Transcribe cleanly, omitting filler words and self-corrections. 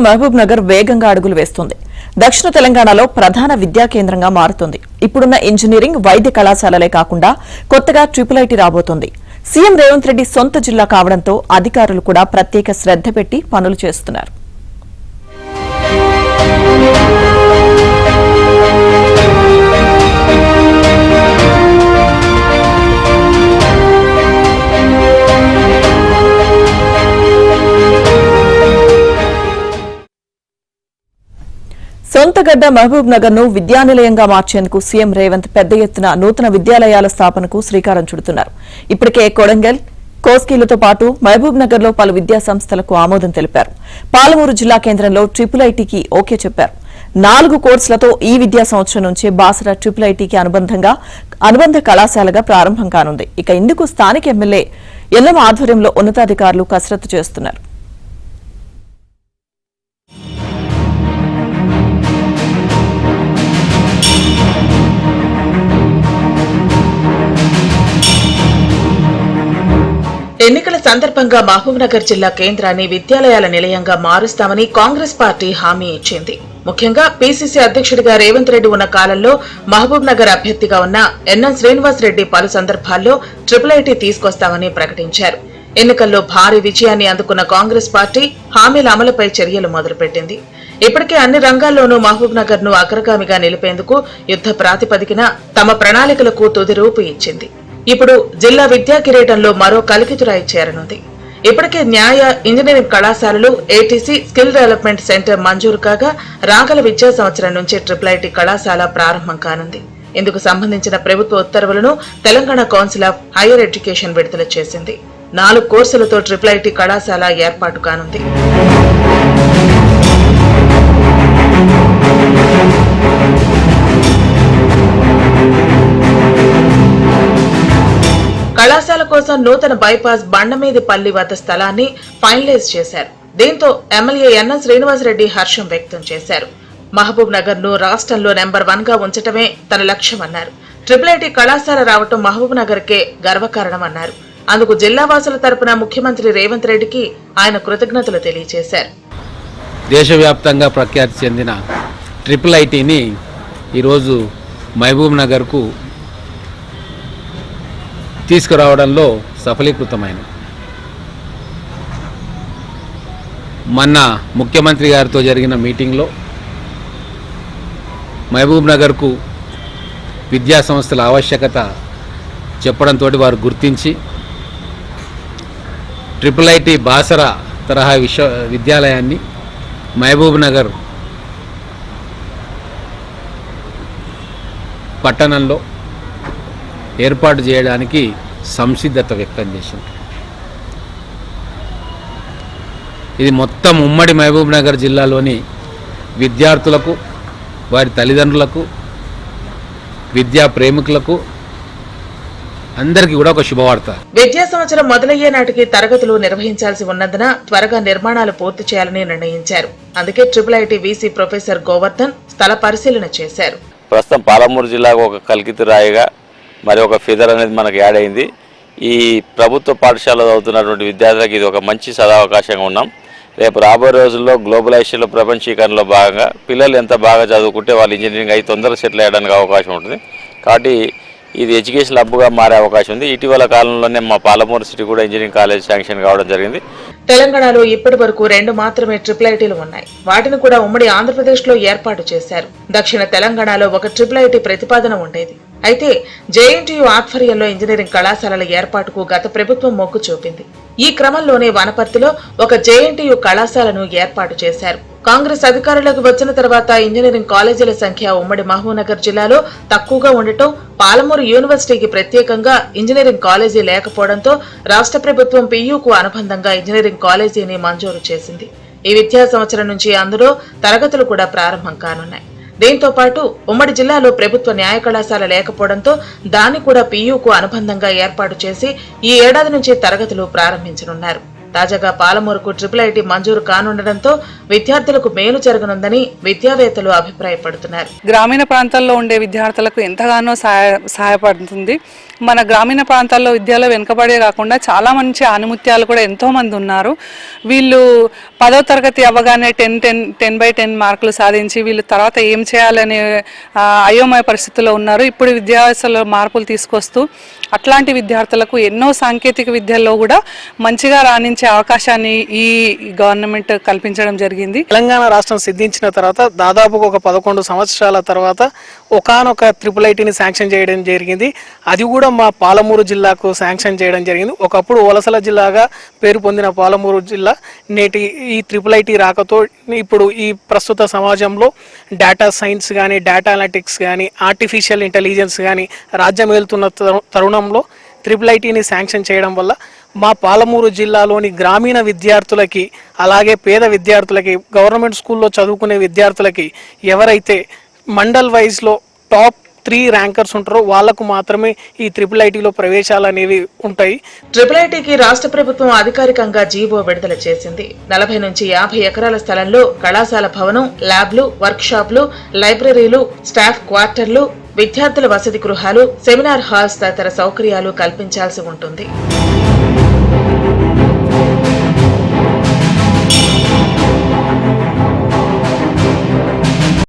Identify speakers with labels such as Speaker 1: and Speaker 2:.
Speaker 1: మహబూబ్ నగర్ వేగంగా అడుగులు వేస్తుంది. దక్షిణ తెలంగాణలో ప్రధాన విద్యా కేంద్రంగా మారుతుంది. ఇప్పుడున్న ఇంజనీరింగ్, వైద్య కళాశాలలే కాకుండా కొత్తగా ట్రిపుల్ రాబోతోంది. సీఎం రేవంత్ రెడ్డి సొంత జిల్లా కావడంతో అధికారులు కూడా ప్రత్యేక శ్రద్ధ పెట్టి పనులు చేస్తున్నారు. సొంతగడ్డ మహబూబ్ నగర్ ను విద్యానిలయంగా మార్చేందుకు సీఎం రేవంత్ పెద్ద ఎత్తున నూతన విద్యాలయాల స్థాపనకు శ్రీకారం చుడుతున్నారు. ఇప్పటికే కొడంగల్, కోస్కీలతో పాటు మహబూబ్ నగర్ లో పలు విద్యా సంస్థలకు ఆమోదం తెలిపారు. పాలమూరు జిల్లా కేంద్రంలో ట్రిపుల్ ఓకే చెప్పారు. 4 కోర్సులతో ఈ విద్యా సంవత్సరం నుంచే బాసర ట్రిపుల్ అనుబంధ కళాశాలగా ప్రారంభం కానుంది. ఇక ఇందుకు స్థానిక ఎమ్మెల్యే ఎల్లమ్మ ఆధ్వర్యంలో ఉన్నతాధికారులు కసరత్తు చేస్తున్నారు. ఎన్నికల సందర్భంగా మహబూబ్ నగర్ జిల్లా కేంద్రాన్ని విద్యాలయాల నిలయంగా మారుస్తామని కాంగ్రెస్ పార్టీ హామీ ఇచ్చింది. ముఖ్యంగా పీసీసీ అధ్యక్షుడిగా రేవంత్ రెడ్డి ఉన్న కాలంలో మహబూబ్ నగర్ అభ్యర్థిగా ఉన్న ఎన్ఎన్ శ్రీనివాస్ రెడ్డి పలు సందర్భాల్లో ట్రిపుల్ తీసుకొస్తామని ప్రకటించారు. ఎన్నికల్లో భారీ విజయాన్ని అందుకున్న కాంగ్రెస్ పార్టీ హామీల అమలుపై చర్యలు మొదలుపెట్టింది. ఇప్పటికే అన్ని రంగాల్లోనూ మహబూబ్ నగర్ ను అగ్రగామిగా నిలిపేందుకు యుద్ధ ప్రాతిపదికన తమ ప్రణాళికలకు తుది రూపు ఇచ్చింది. ఇప్పుడు జిల్లా విద్యా కిరీటంలో మరో కలికితురాయి చేరనుంది. ఇప్పటికే న్యాయ, ఇంజనీరింగ్ కళాశాలలు, ఏటీసీ, స్కిల్ డెవలప్మెంట్ సెంటర్ మంజూరు కాగా రాగల విద్యా సంవత్సరం నుంచి ట్రిపుల్ కళాశాల ప్రారంభం కానుంది. ఇందుకు సంబంధించిన ప్రభుత్వ ఉత్తర్వులను Telangana council of higher education విడుదల చేసింది. 4 కోర్సులతో ట్రిపుల్ కళాశాల ఏర్పాటు కానుంది. కళాశాల కోసం నూతన బైపాస్ బండమీదిపల్లి వద్ద స్థలాన్ని ఫైనలైజ్ చేశారు. దీంతో ఎమ్మెల్యే ఎన్ఎన్ శ్రీనివాసరెడ్డి హర్షం వ్యక్తం చేశారు. మహబూబ్ నగర్ ను రాష్ట్రంలో నెంబర్ 1 గా ఉంచటమే తన లక్ష్యమన్నారు. ట్రిపుల్ కళాశాల రావటం మహబూబ్ నగర్ కే గర్వకారణమన్నారు. అందుకు జిల్లా వాసుల తరపున ముఖ్యమంత్రి రేవంత్ రెడ్డికి ఆయన కృతజ్ఞతలు తెలియజేశారు.
Speaker 2: దేశవ్యాప్తంగా ప్రఖ్యాతి చెందిన ట్రిపుల్ ఐటీని ఈరోజు మహబూబ్ నగర్ కు తీసుకురావడంలో సఫలీకృతమైన మొన్న ముఖ్యమంత్రి గారితో జరిగిన మీటింగ్లో మహబూబ్ నగర్కు విద్యా సంస్థల ఆవశ్యకత చెప్పడంతో వారు గుర్తించి ట్రిపుల్ బాసర తరహా విద్యాలయాన్ని మహబూబ్ నగర్ పట్టణంలో ఏర్పాటు చేయడానికి సంసిద్ధత వ్యక్తం చేసింది. ఇది మొత్తం ఉమ్మడి మహబూబ్ నగర్ జిల్లాలోని విద్యార్థులకు, వారి తల్లిదండ్రులకు, విద్యా ప్రేమికులకు అందరికీ కూడా ఒక శుభవార్త.
Speaker 1: విద్యా సంవత్సరం మొదలయ్యే నాటికి తరగతులు నిర్వహించాల్సి ఉన్నందున త్వరగా నిర్మాణాలు పూర్తి చేయాలని నిర్ణయించారు. అందుకే ట్రిపుల్ వీసీ ప్రొఫెసర్ గోవర్ధన్ స్థల పరిశీలన చేశారు.
Speaker 3: ప్రస్తుతం పాలమూరు జిల్లాకు ఒక కలికితురాయిగా మరి ఒక ఫిదర్ అనేది మనకు యాడ్ అయింది. ఈ ప్రభుత్వ పాఠశాలలో చదువుతున్నటువంటి విద్యార్థులకు ఇది ఒక మంచి సదావకాశంగా ఉన్నాం. రేపు రాబోయే రోజుల్లో గ్లోబలైజేషన్లో, ప్రపంచీకరణలో భాగంగా పిల్లలు ఎంత బాగా చదువుకుంటే వాళ్ళు ఇంజనీరింగ్ అయి తొందరగా సెటిల్ అయ్యడానికి అవకాశం ఉంటుంది. కాబట్టి ఇది ఎడ్యుకేషన్ హబ్గా మారే అవకాశం ఉంది. ఇటీవల కాలంలోనే మా పాలమూరు సిటీ కూడా ఇంజనీరింగ్ కాలేజ్ శాంక్షన్ కావడం జరిగింది.
Speaker 1: తెలంగాణలో ఇప్పటి వరకు 2 మాత్రమే ట్రిపుల్ ఉన్నాయి. వాటిని కూడా ఉమ్మడి ఆంధ్రప్రదేశ్ లో ఏర్పాటు చేశారు. దక్షిణ తెలంగాణలో ఒక ట్రిపుల్ ప్రతిపాదన ఉండేది. అయితే జేఎన్టీయూ ఆధ్వర్యంలో ఇంజనీరింగ్ కళాశాలల ఏర్పాటుకు గత ప్రభుత్వం మొగ్గు చూపింది. ఈ క్రమంలోనే వనపర్తిలో ఒక జేఎన్టీయూ కళాశాలను ఏర్పాటు చేశారు. కాంగ్రెస్ అధికారులకు వచ్చిన తర్వాత ఇంజనీరింగ్ కాలేజీల సంఖ్య ఉమ్మడి మహబూబ్ నగర్ జిల్లాలో తక్కువగా ఉండటం, పాలమూరు యూనివర్సిటీకి ప్రత్యేకంగా ఇంజనీరింగ్ కాలేజీ లేకపోవడంతో రాష్ట్ర ప్రభుత్వం పీయూకు అనుబంధంగా ఇంజనీరింగ్ కాలేజీని మంజూరు చేసింది. ఈ విద్యా సంవత్సరం నుంచి అందులో తరగతులు కూడా ప్రారంభం కానున్నాయి. దీంతో పాటు ఉమ్మడి జిల్లాలో ప్రభుత్వ న్యాయ కళాశాల లేకపోవడంతో దాన్ని కూడా పీయూకు అనుబంధంగా ఏర్పాటు చేసి ఈ ఏడాది నుంచి తరగతులు ప్రారంభించనున్నారు. తాజాగా పాలమూరుకు ట్రిపుల్ మంజూరు కానుండడంతో విద్యార్థులకు మేలు జరగనుందని విద్యావేత్తలు అభిప్రాయపడుతున్నారు.
Speaker 4: గ్రామీణ ప్రాంతాల్లో ఉండే విద్యార్థులకు ఎంతగానో సహాయపడుతుంది. మన గ్రామీణ ప్రాంతాల్లో విద్యలో వెనుకబడే కాకుండా చాలా మంచి ఆణిముత్యాలు కూడా ఎంతోమంది ఉన్నారు. వీళ్ళు 10వ తరగతి అవ్వగానే 10/10 మార్కులు సాధించి వీళ్ళు తర్వాత ఏం చేయాలనే అయోమయ పరిస్థితుల్లో ఉన్నారు. ఇప్పుడు విద్యావ్యవస్థలో మార్పులు తీసుకొస్తూ అట్లాంటి విద్యార్థులకు ఎన్నో సాంకేతిక విద్యల్లో కూడా మంచిగా రాణించే అవకాశాన్ని ఈ గవర్నమెంట్ కల్పించడం జరిగింది.
Speaker 5: తెలంగాణ రాష్ట్రం సిద్ధించిన తర్వాత దాదాపుగా ఒక 11 సంవత్సరాల తర్వాత ఒకానొక IIITని శాంక్షన్ చేయడం జరిగింది. అది కూడా మా పాలమూరు జిల్లాకు శాంక్షన్ చేయడం జరిగింది. ఒకప్పుడు వలసల జిల్లాగా పేరు పొందిన పాలమూరు జిల్లా నేటి ఈ IIIT రాకతో ఇప్పుడు ఈ ప్రస్తుత సమాజంలో డేటా సైన్స్ కానీ, డేటా అనలిటిక్స్ కానీ, ఆర్టిఫిషియల్ ఇంటెలిజెన్స్ కానీ రాజ్యం వెళ్తున్న తరుణంలో IIITని శాంక్షన్ చేయడం వల్ల మా పాలమూరు జిల్లాలోని గ్రామీణ విద్యార్థులకి, అలాగే పేద విద్యార్థులకి, గవర్నమెంట్ స్కూల్లో చదువుకునే విద్యార్థులకి ఎవరైతే మండల్ వైజ్లో టాప్ 3 ర్యాంకర్స్ ఉంటారో వాళ్లకు మాత్రమే ఈ IIITలో ప్రవేశాలు అనేవి ఉంటాయి.
Speaker 1: IIITకి రాష్ట్ర ప్రభుత్వం అధికారికంగా జీవో విడుదల చేసింది. 40 నుంచి 50 ఎకరాల స్థలంలో కళాశాల భవనం, ల్యాబ్లు, వర్క్ షాప్లు, లైబ్రరీలు, స్టాఫ్ క్వార్టర్లు, విద్యార్థుల వసతి గృహాలు, సెమినార్ హాల్స్ తదితర సౌకర్యాలు కల్పించాల్సి ఉంటుంది.